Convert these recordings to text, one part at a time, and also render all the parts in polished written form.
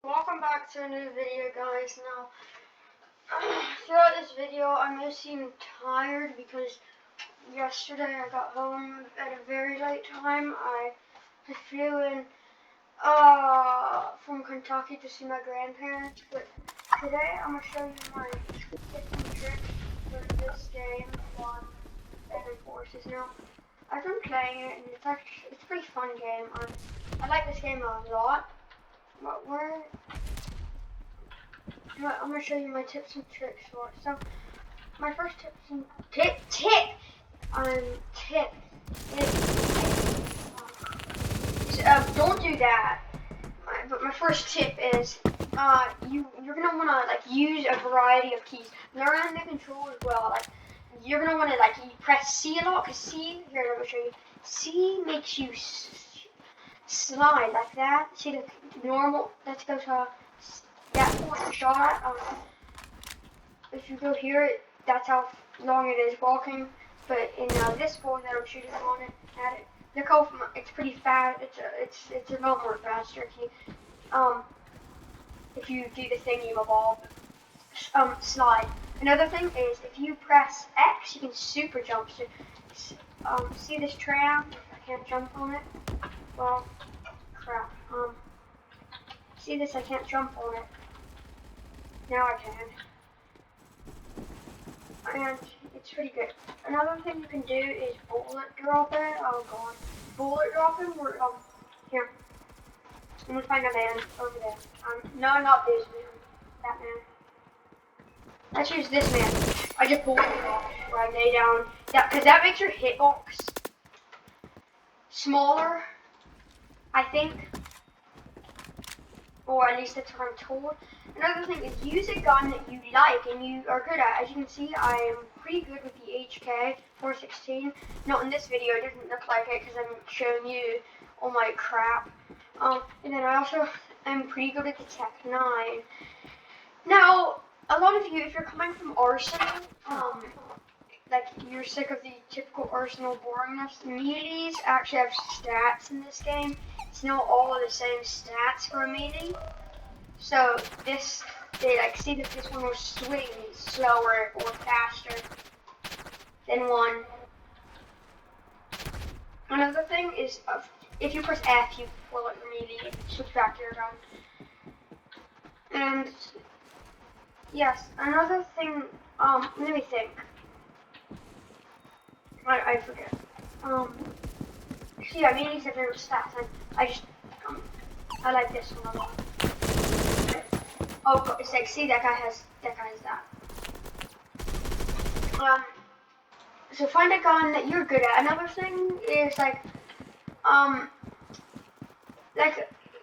Welcome back to a new video, guys. Now, throughout this video, I may seem tired because yesterday I got home at a very late time. I flew in from Kentucky to see my grandparents, but today I'm gonna show you my tips and tricks for this game on Enemy Forces. Now, I've been playing it, and it's a pretty fun game. I like this game a lot. But I'm going to show you my tips and tricks for it. So, my first tip is don't do that. But my first tip is you're gonna want to use a variety of keys. Learn the control as well. You're gonna want to you press C a lot, cause C here, let me show you. C makes you slide like that. See the normal. Let's go to that point shot. If you go here, that's how long it is walking. But in this point that I'm shooting on it, at it, look how it's pretty fast. It's a lot more faster if you do the thing you evolve. Slide. Another thing is if you press X, you can super jump. So, see this tram? I can't jump on it. Well, crap. See this? I can't jump on it. Now I can. And it's pretty good. Another thing you can do is bullet drop it. Oh god. Bullet dropping, here. I'm gonna find a man over there. No, not this man. That man. Let's use this man. I just bullet drop where I lay down. Yeah, because that makes your hitbox smaller, I think. Or at least that's what I'm told. Another thing is use a gun that you like and you are good at. As you can see, I am pretty good with the HK 416. Not in this video, it doesn't look like it because I'm showing you all my crap. And then I also am pretty good at the Tech 9. Now, a lot of you, if you're coming from Arsenal, like you're sick of the typical Arsenal boringness, melees actually have stats in this game. It's not all the same stats for a melee. So see that this one will swing slower or faster than one. Another thing is if you press F, you pull out your melee, switch back to your gun. And yes, another thing. Let me think. I forget. See, I mean, these have different stats, and I like this one a lot. Oh, it's like, see, that guy has that. So find a gun that you're good at. Another thing is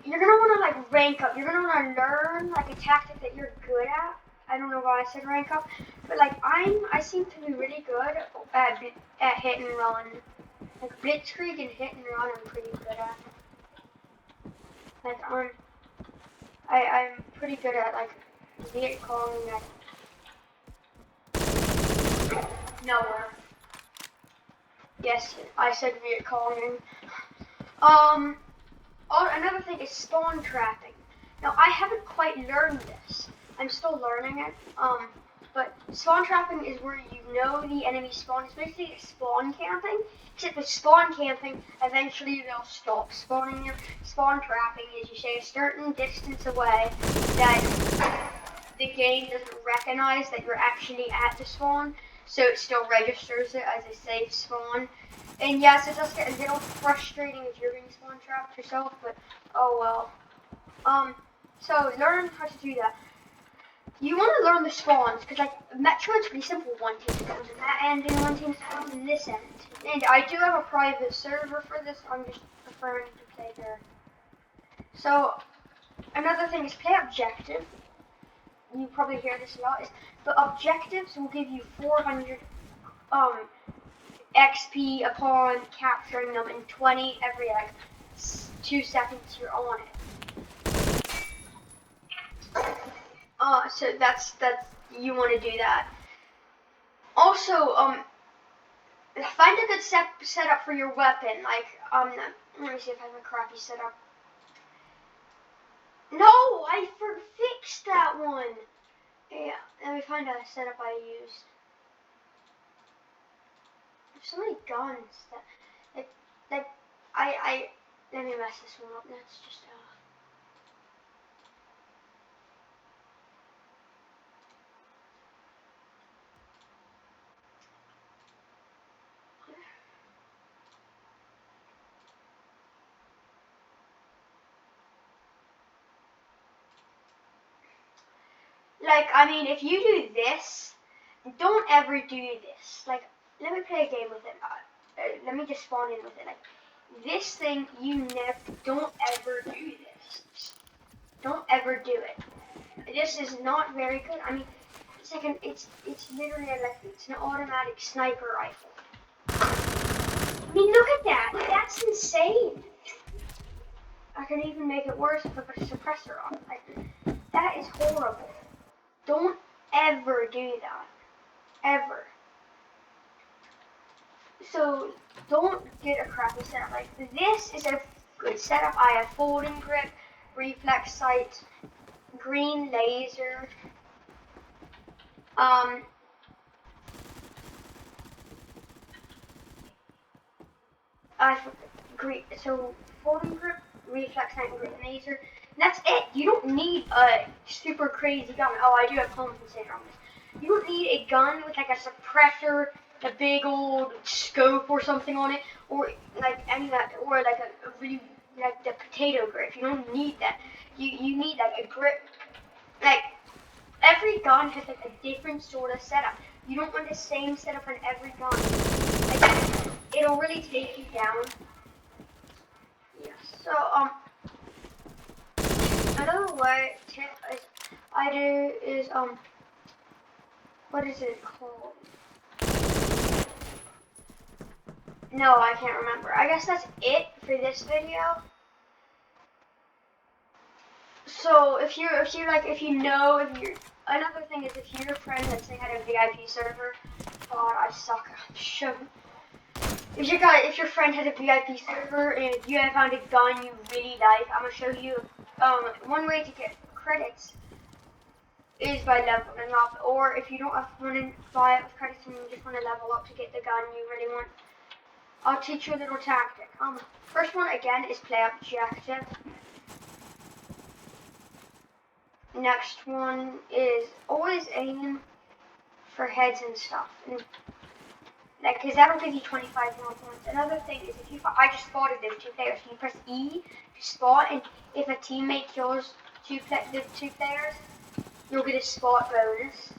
you're gonna want to rank up. You're gonna want to learn a tactic that you're good at. I don't know why I said rank up, but I seem to be really good at hit and run. Like blitzkrieg and hit and run, I'm pretty good at. I'm pretty good at Viet Cong nowhere. Yes, I said Viet Cong. Another thing is spawn trapping. Now I haven't quite learned this. I'm still learning it. But spawn trapping is where you know the enemy spawn. It's basically spawn camping. Except with spawn camping, eventually they'll stop spawning you. Spawn trapping is you stay a certain distance away that the game doesn't recognize that you're actually at the spawn, so it still registers it as a safe spawn. And yes, it does get a little frustrating if you're being spawn trapped yourself, but oh well. So learn how to do that. You want to learn the spawns, because Metro is pretty simple. One team spawns in that end, and one team spawns in this end. And I do have a private server for this, I'm just preferring to play there. So, another thing is play objective. You probably hear this a lot, but objectives will give you 400 XP upon capturing them, and 20 every 2 seconds you're on it. So that's you want to do that. Also, find a good setup for your weapon. Let me see if I have a crappy setup. No, I fixed that one. Yeah, let me find a setup I used. There's so many guns that, like, let me mess this one up. That's just, like, I mean, if you do this, don't ever do this. Like, let me play a game with it. Let me just spawn in with it. Like, this thing, you never, don't ever do this. Don't ever do it. This is not very good. I mean, it's literally like, it's an automatic sniper rifle. I mean, look at that. That's insane. I can even make it worse if I put a suppressor on. Like, that is horrible. Don't ever do that. Ever. So don't get a crappy setup. Like, this is a good setup. I have folding grip, reflex sight, green laser. I green. So folding grip, reflex sight, and green laser. And that's it. You don't need a super crazy gun. Oh, I do have compensator on this. You don't need a gun with like a suppressor, a big old scope or something on it, or like any of that, or like a really like the potato grip. You don't need that. You need like a grip. Like, every gun has like a different sort of setup. You don't want the same setup on every gun. Like, it'll really take you down. Yeah. So another way tip is I do is what is it called? No, I can't remember. I guess that's it for this video. So if you're another thing is if your friend, let's say, had a VIP server. God, I suck. If your friend has a VIP server and you have found a gun you really like, I'm gonna show you one way to get credits is by leveling up, or if you don't want to buy it with credits and you just want to level up to get the gun you really want, I'll teach you a little tactic. First one again is play objective. Next one is always aim for heads and stuff. And like, cause that'll give you 25 more points. Another thing is I just spotted those two players. You press E to spot, and if a teammate kills the two players, you'll get a spot bonus.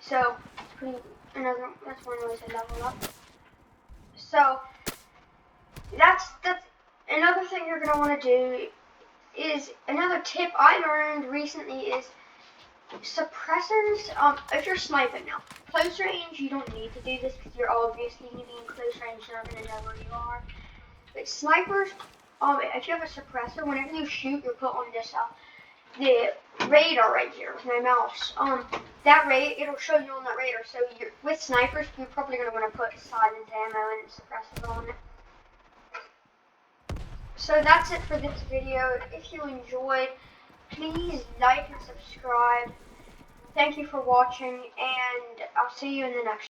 So that's one way to level up. So that's another thing you're gonna want to do. Is another tip I learned recently is suppressors. If you're sniping now, close range, you don't need to do this because you're obviously gonna be in close range, you're not gonna know where you are. But snipers, if you have a suppressor, whenever you shoot, you're put on this the radar right here with my mouse. That it'll show you on that radar. So with snipers, you're probably gonna want to put silent ammo and suppressor on it. So that's it for this video. If you enjoyed, please like and subscribe. Thank you for watching, and I'll see you in the next one.